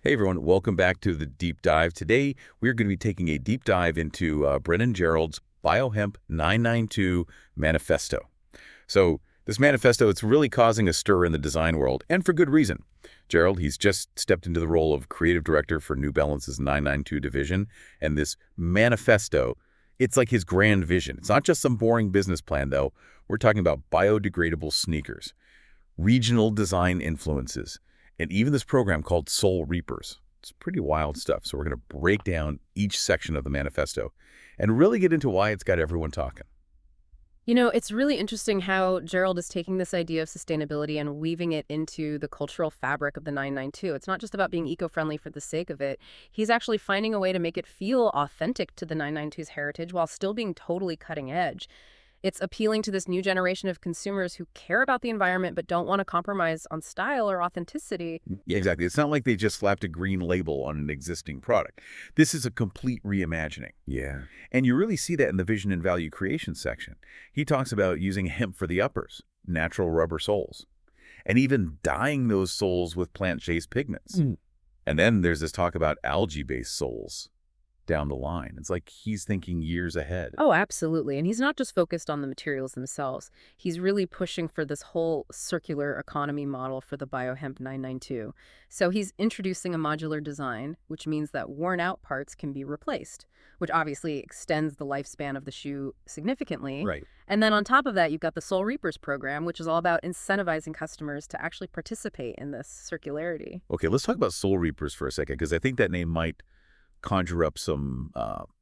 Hey everyone, welcome back to the Deep Dive. Today, we're going to be taking a deep dive into Brennan Gerald's Bio-Hemp 992 Manifesto. So this manifesto, it's really causing a stir in the design world, and for good reason. Gerald, he's just stepped into the role of creative director for New Balance's 992 division, and this manifesto, it's like his grand vision. It's not just some boring business plan, though. We're talking about biodegradable sneakers, regional design influences, and even this program called Soul Reapers. It's pretty wild stuff. So we're going to break down each section of the manifesto and really get into why it's got everyone talking. You know, it's really interesting how Gerald is taking this idea of sustainability and weaving it into the cultural fabric of the 992. It's not just about being eco-friendly for the sake of it. He's actually finding a way to make it feel authentic to the 992's heritage while still being totally cutting edge. It's appealing to this new generation of consumers who care about the environment but don't want to compromise on style or authenticity. Yeah, exactly. It's not like they just slapped a green label on an existing product. This is a complete reimagining. Yeah. And you really see that in the vision and value creation section. He talks about using hemp for the uppers, natural rubber soles, and even dyeing those soles with plant-based pigments. And then there's this talk about algae-based soles down the line. It's like he's thinking years ahead. Oh, absolutely. And he's not just focused on the materials themselves. He's really pushing for this whole circular economy model for the Bio-Hemp 992. So he's introducing a modular design, which means that worn-out parts can be replaced, which obviously extends the lifespan of the shoe significantly. Right. And then on top of that, you've got the Soul Reapers program, which is all about incentivizing customers to actually participate in this circularity. Okay, let's talk about Soul Reapers for a second, because I think that name might conjure up some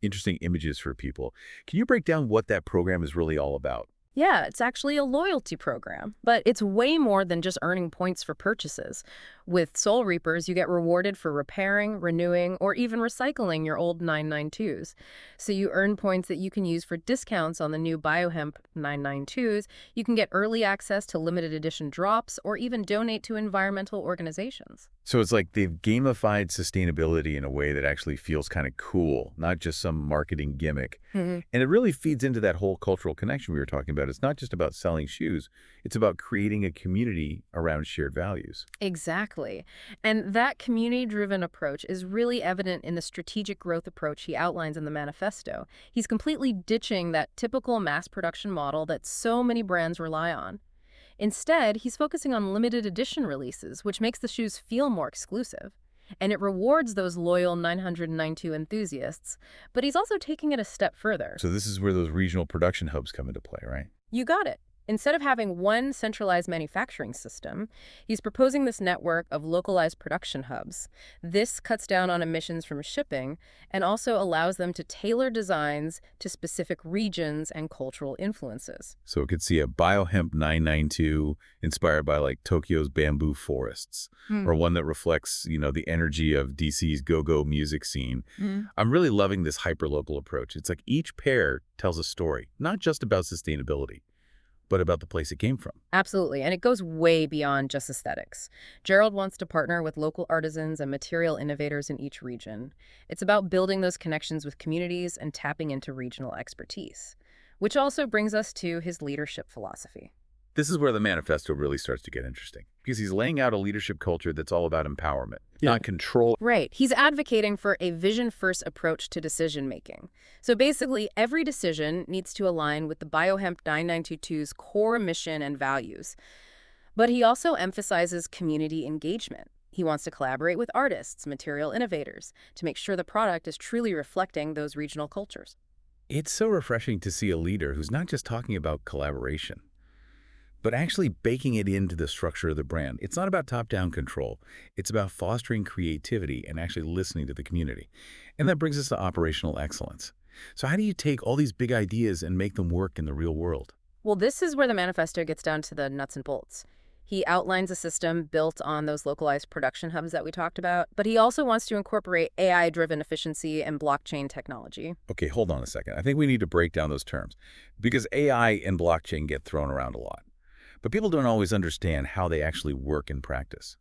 interesting images for people. Can you break down what that program is really all about? Yeah, it's actually a loyalty program, but it's way more than just earning points for purchases. With Soul Reapers, you get rewarded for repairing, renewing, or even recycling your old 992s. So you earn points that you can use for discounts on the new Bio-Hemp 992s. You can get early access to limited edition drops, or even donate to environmental organizations. So it's like they've gamified sustainability in a way that actually feels kind of cool, not just some marketing gimmick. And it really feeds into that whole cultural connection we were talking about. It's not just about selling shoes. It's about creating a community around shared values. Exactly. And that community-driven approach is really evident in the strategic growth approach he outlines in the manifesto. He's completely ditching that typical mass production model that so many brands rely on. Instead, he's focusing on limited edition releases, which makes the shoes feel more exclusive. And it rewards those loyal 992 enthusiasts, but he's also taking it a step further. So this is where those regional production hubs come into play, right? You got it. Instead of having one centralized manufacturing system, he's proposing this network of localized production hubs. This cuts down on emissions from shipping and also allows them to tailor designs to specific regions and cultural influences. So it could see a Bio-Hemp 992 inspired by like Tokyo's bamboo forests, or one that reflects, the energy of DC's go-go music scene. I'm really loving this hyperlocal approach. It's like each pair tells a story, not just about sustainability, but about the place it came from. Absolutely, and it goes way beyond just aesthetics. Gerald wants to partner with local artisans and material innovators in each region. It's about building those connections with communities and tapping into regional expertise, which also brings us to his leadership philosophy. This is where the manifesto really starts to get interesting, because he's laying out a leadership culture that's all about empowerment, not control. Right. He's advocating for a vision-first approach to decision-making. So basically, every decision needs to align with the Bio-Hemp 992's core mission and values. But he also emphasizes community engagement. He wants to collaborate with artists, material innovators, to make sure the product is truly reflecting those regional cultures. It's so refreshing to see a leader who's not just talking about collaboration, but actually baking it into the structure of the brand. It's not about top-down control. It's about fostering creativity and actually listening to the community. And that brings us to operational excellence. So how do you take all these big ideas and make them work in the real world? Well, this is where the manifesto gets down to the nuts and bolts. He outlines a system built on those localized production hubs that we talked about, but he also wants to incorporate AI-driven efficiency and blockchain technology. Okay, hold on a second. I think we need to break down those terms, because AI and blockchain get thrown around a lot. But people don't always understand how they actually work in practice.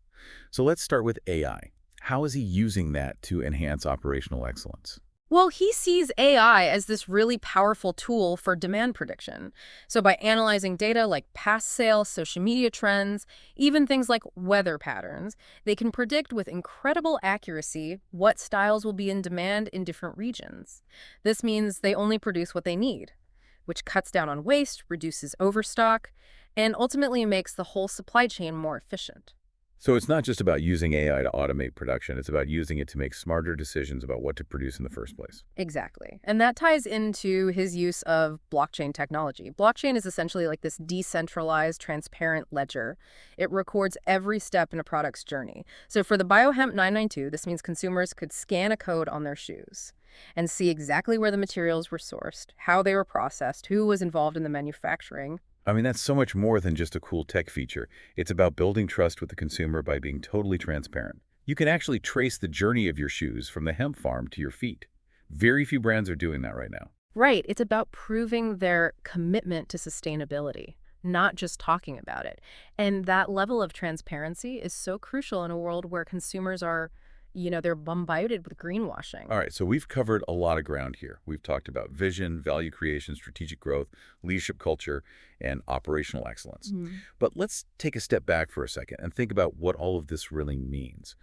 So let's start with AI. How is he using that to enhance operational excellence? Well, he sees AI as this really powerful tool for demand prediction. So by analyzing data like past sales, social media trends, even things like weather patterns, they can predict with incredible accuracy what styles will be in demand in different regions. This means they only produce what they need, which cuts down on waste, reduces overstock, and ultimately makes the whole supply chain more efficient. So it's not just about using AI to automate production, it's about using it to make smarter decisions about what to produce in the first place. Exactly. And that ties into his use of blockchain technology. Blockchain is essentially like this decentralized, transparent ledger. It records every step in a product's journey. So for the Bio-Hemp 992, this means consumers could scan a code on their shoes and see exactly where the materials were sourced, how they were processed, who was involved in the manufacturing. I mean, that's so much more than just a cool tech feature. It's about building trust with the consumer by being totally transparent. You can actually trace the journey of your shoes from the hemp farm to your feet. Very few brands are doing that right now. Right. It's about proving their commitment to sustainability, not just talking about it. And that level of transparency is so crucial in a world where consumers are, they're bombarded with greenwashing. All right, so we've covered a lot of ground here. We've talked about vision, value creation, strategic growth, leadership culture, and operational excellence. Mhm. But let's take a step back for a second and think about what all of this really means.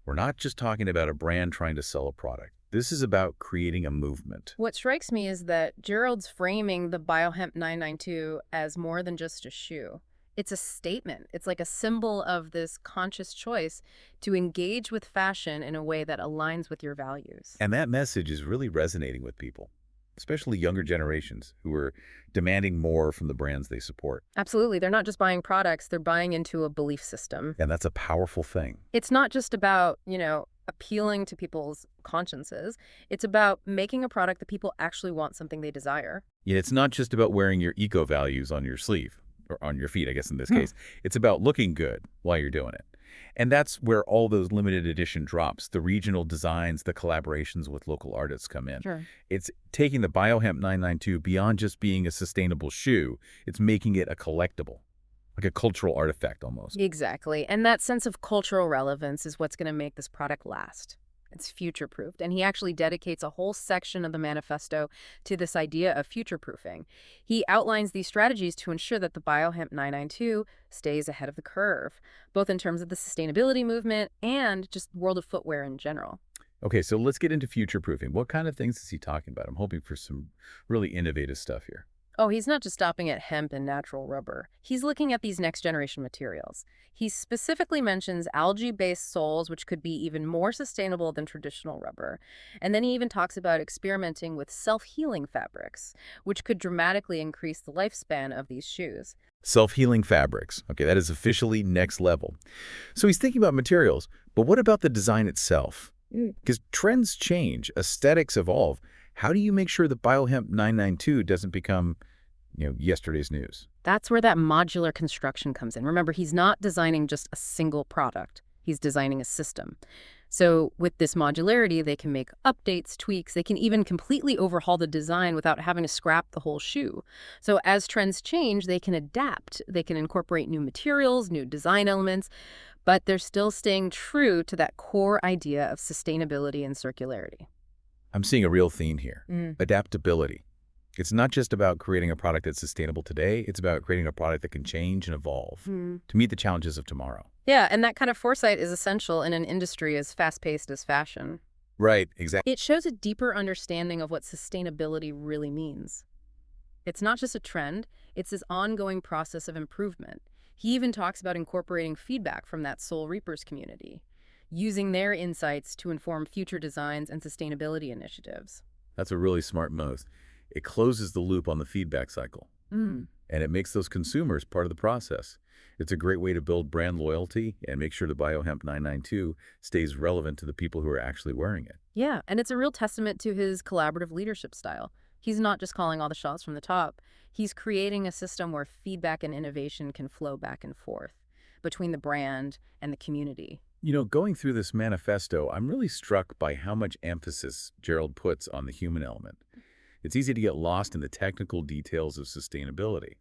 We're not just talking about a brand trying to sell a product. This is about creating a movement. What strikes me is that Gerald's framing the Biohemp 992 as more than just a shoe. It's a statement. It's like a symbol of this conscious choice to engage with fashion in a way that aligns with your values. And that message is really resonating with people, especially younger generations who are demanding more from the brands they support. Absolutely. They're not just buying products, they're buying into a belief system. And that's a powerful thing. It's not just about, appealing to people's consciences. It's about making a product that people actually want, something they desire. Yeah, it's not just about wearing your eco values on your sleeve, or on your feet, I guess in this case. It's about looking good while you're doing it. And that's where all those limited edition drops, the regional designs, the collaborations with local artists come in. Sure. It's taking the Biohemp 992 beyond just being a sustainable shoe. It's making it a collectible, like a cultural artifact almost. Exactly. And that sense of cultural relevance is what's going to make this product last. It's future-proofed. And he actually dedicates a whole section of the manifesto to this idea of future-proofing. He outlines these strategies to ensure that the Biohemp 992 stays ahead of the curve, both in terms of the sustainability movement and just world of footwear in general. Okay, so let's get into future proofing. What kind of things is he talking about? I'm hoping for some really innovative stuff here. Oh, he's not just stopping at hemp and natural rubber. He's looking at these next generation materials. He specifically mentions algae-based soles, which could be even more sustainable than traditional rubber. And then he even talks about experimenting with self-healing fabrics, which could dramatically increase the lifespan of these shoes. Self-healing fabrics. Okay, that is officially next level. So he's thinking about materials, but what about the design itself? Because trends change, aesthetics evolve. How do you make sure that Biohemp 992 doesn't become, yesterday's news? That's where that modular construction comes in. Remember, he's not designing just a single product. He's designing a system. So with this modularity, they can make updates, tweaks. They can even completely overhaul the design without having to scrap the whole shoe. So as trends change, they can adapt. They can incorporate new materials, new design elements, but they're still staying true to that core idea of sustainability and circularity. I'm seeing a real theme here. Adaptability. It's not just about creating a product that's sustainable today, it's about creating a product that can change and evolve to meet the challenges of tomorrow. Yeah, and that kind of foresight is essential in an industry as fast-paced as fashion. Right, exactly. It shows a deeper understanding of what sustainability really means. It's not just a trend, it's this ongoing process of improvement. He even talks about incorporating feedback from that Soul Reapers community, using their insights to inform future designs and sustainability initiatives. That's a really smart move. It closes the loop on the feedback cycle, Mm. and it makes those consumers part of the process. It's a great way to build brand loyalty and make sure the Biohemp 992 stays relevant to the people who are actually wearing it. Yeah, and it's a real testament to his collaborative leadership style. He's not just calling all the shots from the top. He's creating a system where feedback and innovation can flow back and forth between the brand and the community. Going through this manifesto, I'm really struck by how much emphasis Gerald puts on the human element. It's easy to get lost in the technical details of sustainability,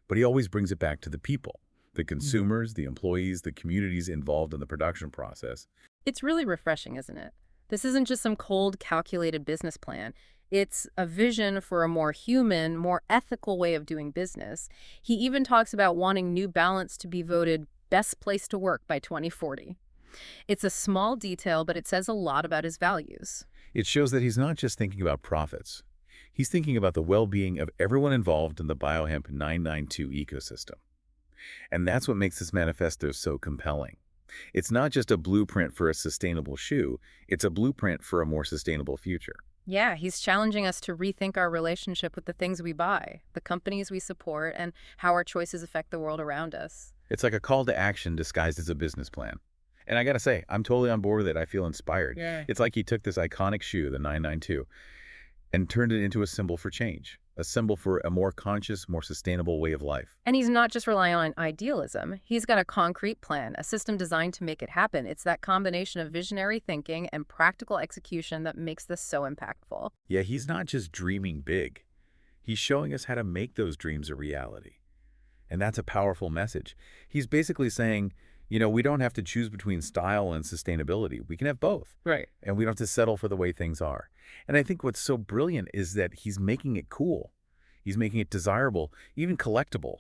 but he always brings it back to the people, the consumers, the employees, the communities involved in the production process. It's really refreshing, isn't it? This isn't just some cold, calculated business plan. It's a vision for a more human, more ethical way of doing business. He even talks about wanting New Balance to be voted best place to work by 2040. It's a small detail, but it says a lot about his values. It shows that he's not just thinking about profits. He's thinking about the well-being of everyone involved in the Bio-Hemp 992 ecosystem. And that's what makes this manifesto so compelling. It's not just a blueprint for a sustainable shoe, it's a blueprint for a more sustainable future. Yeah, he's challenging us to rethink our relationship with the things we buy, the companies we support, and how our choices affect the world around us. It's like a call to action disguised as a business plan. And I gotta say, I'm totally on board with it. I feel inspired. Yeah. It's like he took this iconic shoe, the 992, and turned it into a symbol for change, a symbol for a more conscious, more sustainable way of life. And he's not just relying on idealism. He's got a concrete plan, a system designed to make it happen. It's that combination of visionary thinking and practical execution that makes this so impactful. Yeah, he's not just dreaming big. He's showing us how to make those dreams a reality. And that's a powerful message. He's basically saying, we don't have to choose between style and sustainability. We can have both. Right. And we don't have to settle for the way things are. And I think what's so brilliant is that he's making it cool. He's making it desirable, even collectible.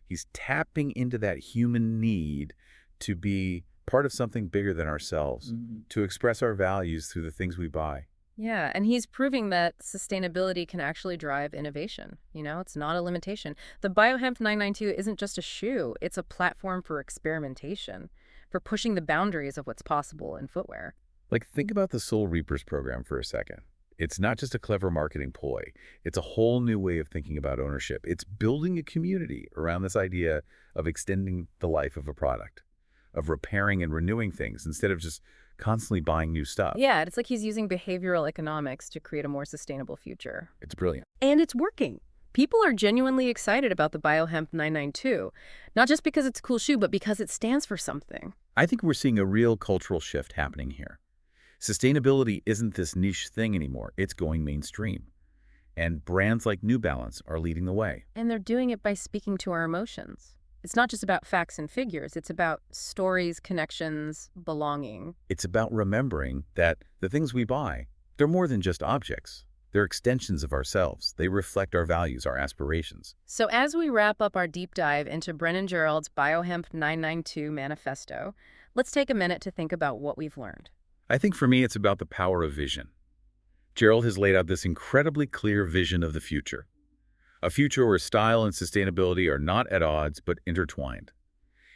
He's tapping into that human need to be part of something bigger than ourselves, to express our values through the things we buy. Yeah, and he's proving that sustainability can actually drive innovation. It's not a limitation. The Bio-Hemp 992 isn't just a shoe. It's a platform for experimentation, for pushing the boundaries of what's possible in footwear. Like, think about the Soul Reapers program for a second. It's not just a clever marketing ploy. It's a whole new way of thinking about ownership. It's building a community around this idea of extending the life of a product, of repairing and renewing things instead of just constantly buying new stuff. Yeah, it's like he's using behavioral economics to create a more sustainable future. It's brilliant. And it's working. People are genuinely excited about the Bio-Hemp 992, not just because it's a cool shoe, but because it stands for something. I think we're seeing a real cultural shift happening here. Sustainability isn't this niche thing anymore. It's going mainstream. And brands like New Balance are leading the way. And they're doing it by speaking to our emotions. It's not just about facts and figures. It's about stories, connections, belonging. It's about remembering that the things we buy, they're more than just objects. They're extensions of ourselves. They reflect our values, our aspirations. So as we wrap up our deep dive into Brennan Gerald's Bio-Hemp 992 manifesto, let's take a minute to think about what we've learned. I think for me, it's about the power of vision. Gerald has laid out this incredibly clear vision of the future. A future where style and sustainability are not at odds, but intertwined.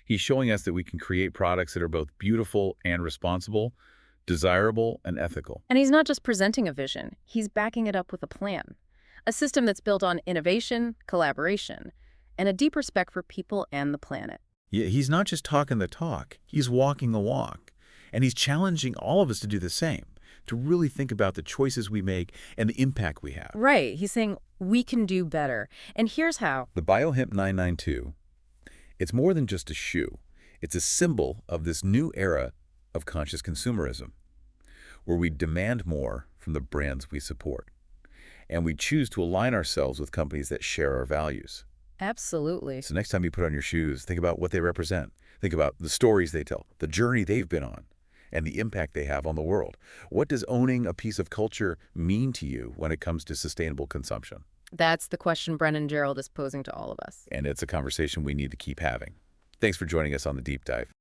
He's showing us that we can create products that are both beautiful and responsible, desirable and ethical. And he's not just presenting a vision, he's backing it up with a plan. A system that's built on innovation, collaboration, and a deep respect for people and the planet. Yeah, he's not just talking the talk, he's walking the walk. And he's challenging all of us to do the same, to really think about the choices we make and the impact we have. Right. He's saying we can do better. And here's how. The Bio-Hemp 992, it's more than just a shoe. It's a symbol of this new era of conscious consumerism, where we demand more from the brands we support. And we choose to align ourselves with companies that share our values. Absolutely. So next time you put on your shoes, think about what they represent. Think about the stories they tell, the journey they've been on, and the impact they have on the world. What does owning a piece of culture mean to you when it comes to sustainable consumption? That's the question Brennan Gerald is posing to all of us. And it's a conversation we need to keep having. Thanks for joining us on The Deep Dive.